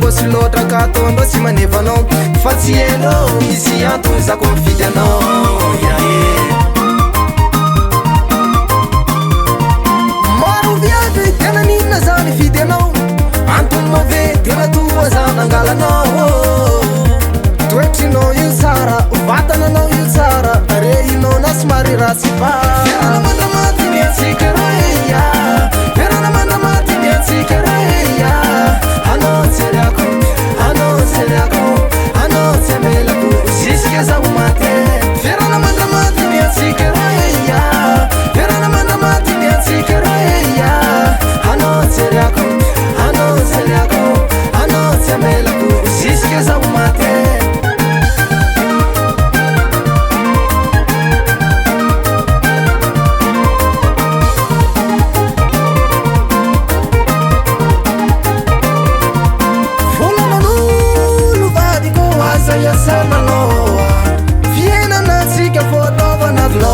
bosy loatra ka ataondreo tsy manevanao fa tsy hainao misy antony zako mifidy anao maro viavy tena ninona zany fidy anao antony mave tena toa zany angalanao toetrinao io tsara vatananao io tsara rehinao na somary ratsy fa ferana mandamaty miatsika reya ferana mandamaty miatsika reya anao tseriako anao tseriako anao tsemelako zisika zaho maty ferana mandamaty miatsika reya ferana mandamaty miatsika reya anao tseriako anao tseriako anao tsemelako zisika zaho maty fiainanatsika fôtaovanavilo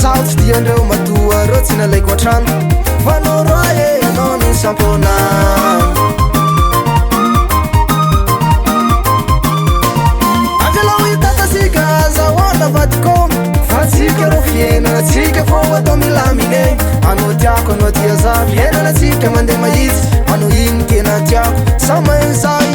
zaho tsy diandreo matoa reo tsy nalaiko antrano fanao roa e anao ny sampona avelao hitatasika azahoana vadiko fa tsika ro fiainanatsika fô atao milamine anao tiako anao tia za fiainanatsika mandeha mahitsy anao iny tena tiako sa mahiza